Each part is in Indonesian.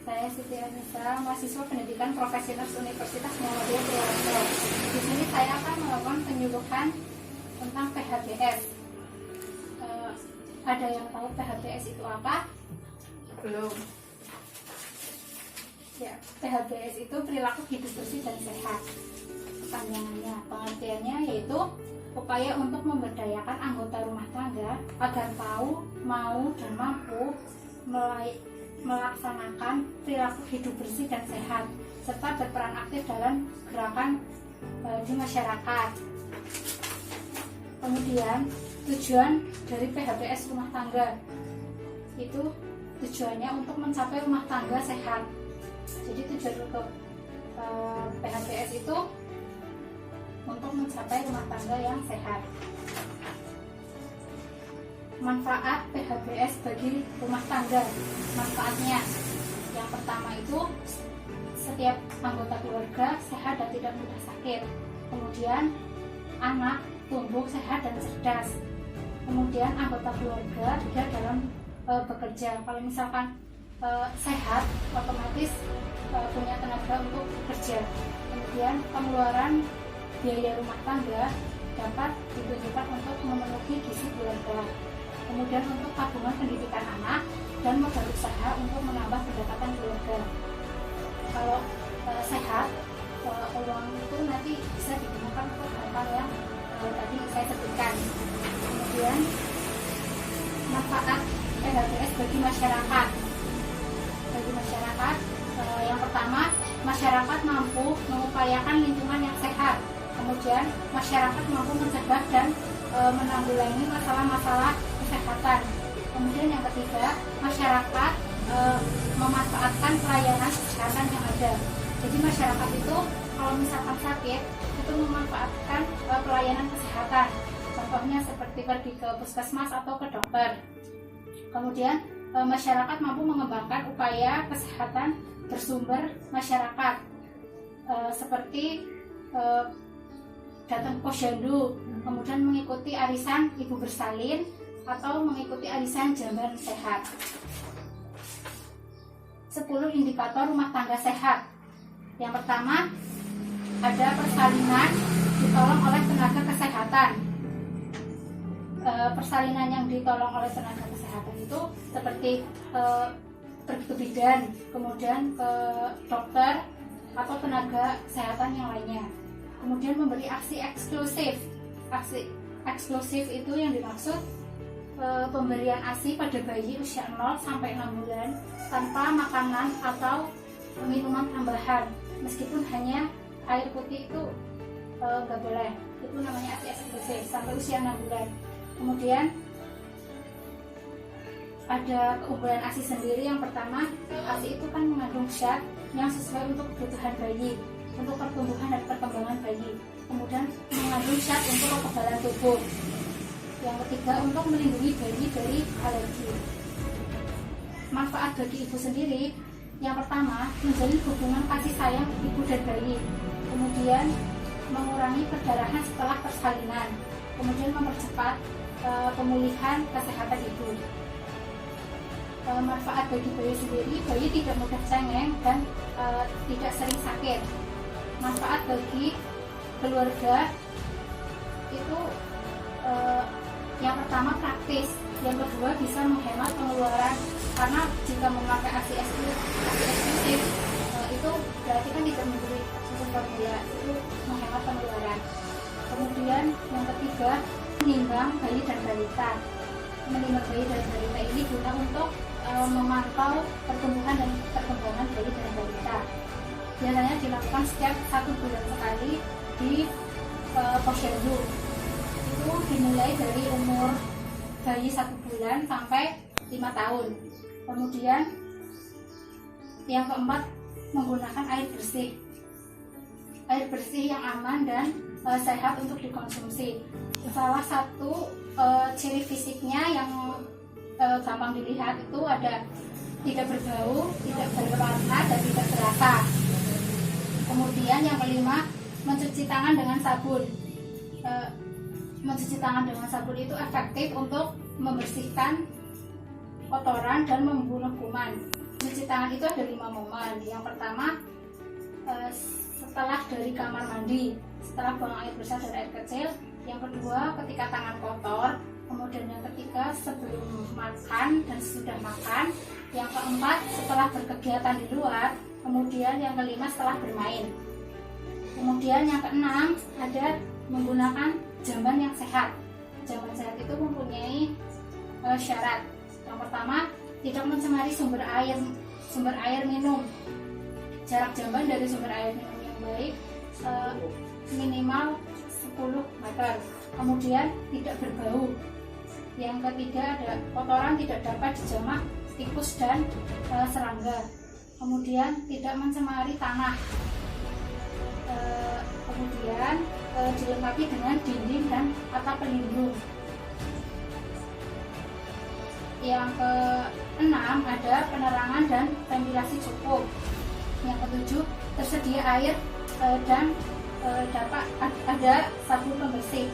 Saya Siti Anissa, mahasiswa pendidikan profesional Universitas Muhammadiyah Purworejo. Di sini saya akan melakukan penyuluhan tentang PHBS. Ada yang tahu PHBS itu apa? Belum. Ya, PHBS itu perilaku hidup bersih dan sehat. Panjangannya, pengertiannya yaitu upaya untuk memberdayakan anggota rumah tangga agar tahu, mau, dan mampu melaksanakan perilaku hidup bersih dan sehat, serta berperan aktif dalam gerakan di masyarakat. Kemudian tujuan dari PHBS rumah tangga itu tujuannya untuk mencapai rumah tangga sehat. Jadi tujuan untuk PHBS itu untuk mencapai rumah tangga yang sehat. Manfaat PHBS bagi rumah tangga. Manfaatnya yang pertama itu setiap anggota keluarga sehat dan tidak mudah sakit. Kemudian anak tumbuh sehat dan cerdas. Kemudian anggota keluarga dia dalam bekerja. Kalau misalkan sehat, otomatis punya tenaga untuk bekerja. Kemudian pengeluaran biaya rumah tangga dapat ditujukan untuk memenuhi gizi keluarga. Kemudian untuk tabungan pendidikan anak dan modal usaha untuk menambah pendapatan keluarga. Kalau sehat, uang itu nanti bisa digunakan untuk hal-hal yang tadi saya sebutkan. Kemudian manfaat PHBS bagi masyarakat. Bagi masyarakat, yang pertama, masyarakat mampu mengupayakan lingkungan yang sehat. Kemudian masyarakat mampu mencegah dan menanggulangi masalah-masalah kesehatan. Kemudian yang ketiga, masyarakat memanfaatkan pelayanan kesehatan yang ada. Jadi masyarakat itu kalau misalkan sakit itu memanfaatkan pelayanan kesehatan. Contohnya seperti pergi ke puskesmas atau ke dokter. Kemudian masyarakat mampu mengembangkan upaya kesehatan bersumber masyarakat seperti datang ke posyandu, kemudian mengikuti arisan ibu bersalin atau mengikuti arisan jamban sehat. 10 indikator rumah tangga sehat. Yang pertama, ada persalinan ditolong oleh tenaga kesehatan. Persalinan yang ditolong oleh tenaga kesehatan itu seperti pergi ke bidan, kemudian ke dokter atau tenaga kesehatan yang lainnya. Kemudian memberi aksi eksklusif. Aksi eksklusif itu yang dimaksud pemberian ASI pada bayi usia 0 sampai 6 bulan tanpa makanan atau minuman tambahan, meskipun hanya air putih itu nggak boleh. Itu namanya ASI eksklusif sampai usia 6 bulan. Kemudian ada keunggulan ASI sendiri. Yang pertama, ASI itu kan mengandung zat yang sesuai untuk kebutuhan bayi, untuk pertumbuhan dan perkembangan bayi. Kemudian mengandung zat untuk kekebalan tubuh. Yang ketiga, untuk melindungi bayi dari alergi. Manfaat bagi ibu sendiri, yang pertama, menjalin hubungan kasih sayang ibu dan bayi. Kemudian mengurangi perdarahan setelah persalinan. Kemudian mempercepat pemulihan kesehatan ibu. Manfaat bagi bayi sendiri, bayi tidak mudah cengeng dan tidak sering sakit. Manfaat bagi keluarga itu yang pertama praktis, yang kedua bisa menghemat pengeluaran, karena jika memakai ASI eksklusif itu berarti kan tidak memberi susu formula, itu menghemat pengeluaran. Kemudian yang ketiga, menimbang bayi dan balita. Menimbang bayi dan balita ini guna untuk memantau pertumbuhan dan perkembangan bayi dan balita. Biasanya dilakukan setiap 1 bulan sekali di posyandu. Itu dimulai dari umur bayi 1 bulan sampai 5 tahun. Kemudian yang keempat, menggunakan air bersih. Air bersih yang aman dan sehat untuk dikonsumsi. Salah satu ciri fisiknya yang gampang dilihat itu ada tidak berbau, tidak berwarna, dan tidak berasa. Kemudian yang kelima, mencuci tangan dengan sabun. Mencuci tangan dengan sabun itu efektif untuk membersihkan kotoran dan membunuh kuman. mencuci tangan itu ada 5 momen. Yang pertama, setelah dari kamar mandi, setelah buang air besar dan air kecil. Yang kedua, ketika tangan kotor. Kemudian yang ketiga, sebelum makan dan sesudah makan. Yang keempat, setelah berkegiatan di luar. Kemudian yang kelima, setelah bermain. Kemudian yang keenam, ada menggunakan jamban yang sehat. Jamban sehat itu mempunyai syarat. Yang pertama, tidak mencemari sumber air minum. Jarak jamban dari sumber air minum yang baik minimal 10 meter. Kemudian tidak berbau. Yang ketiga, ada kotoran tidak dapat dijamah tikus dan serangga. Kemudian tidak mencemari tanah. Kemudian dilengkapi dengan dinding dan atap pelindung. Yang keenam, ada penerangan dan ventilasi cukup. Yang ketujuh, tersedia air dan dapat ada sabun pembersih.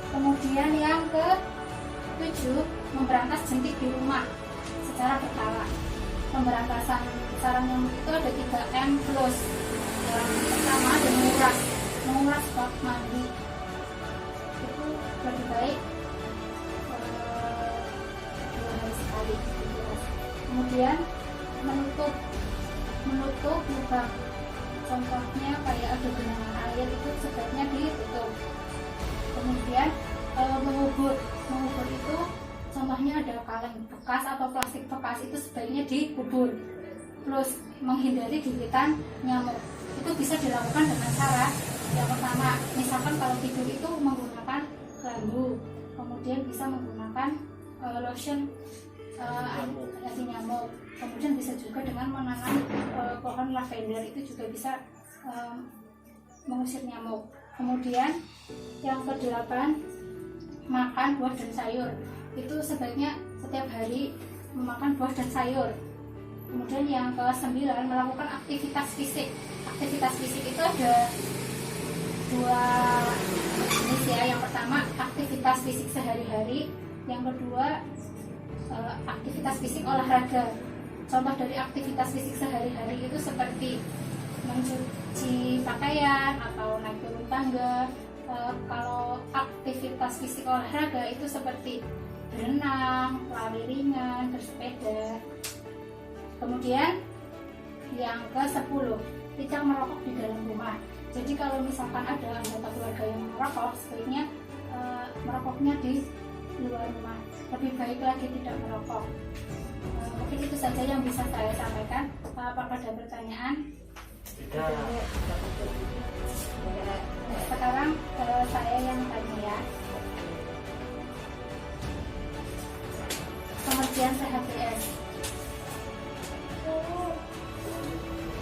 Kemudian yang ke-7, memberantas jentik di rumah secara berkala. Pemberantasan sarang nyamuk itu ada 3M+. Yang pertama ada menguras bak mandi. Itu lebih baik 2 hari sekali. Kemudian menutup lubang. Contohnya kayak ada genangan air itu sebaiknya ditutup. Kemudian mengubur itu contohnya ada kaleng bekas atau plastik bekas itu sebaiknya dikubur. Terus menghindari gigitan nyamuk itu bisa dilakukan dengan cara yang pertama, misalkan kalau tidur itu menggunakan kelambu, kemudian bisa menggunakan lotion anti nyamuk. Kemudian bisa juga dengan menanam pohon lavender, itu juga bisa mengusir nyamuk. Kemudian yang ke-8, makan buah dan sayur. Itu sebaiknya setiap hari memakan buah dan sayur. Kemudian yang ke-9, melakukan aktivitas fisik. Aktivitas fisik itu ada 2 jenis ya. Yang pertama, aktivitas fisik sehari-hari. Yang kedua, aktivitas fisik olahraga. Contoh dari aktivitas fisik sehari-hari itu seperti mencuci pakaian atau naik turun tangga. Kalau aktivitas fisik olahraga itu seperti berenang, lari ringan, bersepeda. Kemudian yang ke-10, tidak merokok di dalam rumah. Jadi kalau misalkan ada anggota keluarga yang merokok, sebaiknya merokoknya di luar rumah. Lebih baik lagi tidak merokok. Mungkin itu saja yang bisa saya sampaikan. Apakah ada pertanyaan? Tidak. Sekarang saya yang tanya ya. Pengertian CHBS.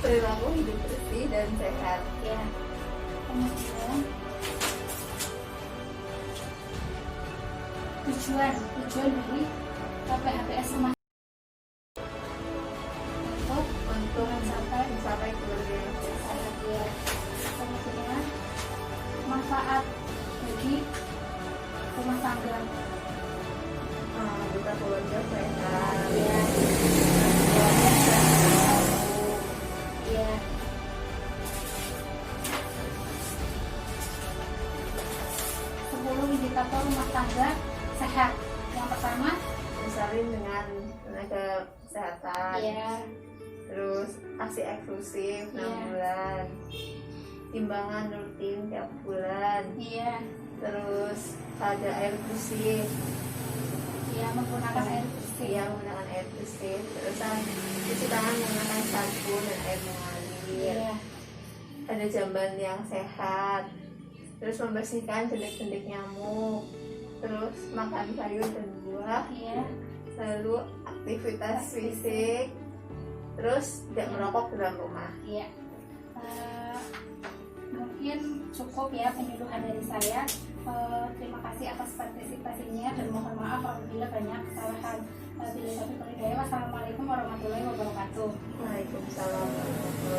Perilaku hidup bersih dan sehat. Ya. Kemudian tujuan dari PHBS rumah untuk mencapai keluarga yang sehat ya. Kemudian manfaat bagi rumah tangga. Kita keluarga sehat. Ya. Ya. 10 indikator rumah tangga sehat. Yang pertama, Disalin dengan tenaga kesehatan. ya, Terus aksi eksklusif 6 Iya. bulan. Timbangan rutin tiap bulan. iya, Terus ada air bersih. ya menggunakan air bersih. Yang menggunakan air bersih. Terus cuci tangan menggunakan sabun dan air mengalir. Iya, Ada jamban yang sehat. Terus membersihkan jentik-jentik nyamuk. Terus makan sayur dan buah. iya, Lalu aktivitas fisik. Terus tidak merokok di dalam rumah. iya. Mungkin cukup ya penyuluhan dari saya. Terima kasih atas partisipasinya dan mohon maaf apabila banyak kesalahan. Wassalamualaikum warahmatullahi wabarakatuh. Waalaikumsalam warahmatullahi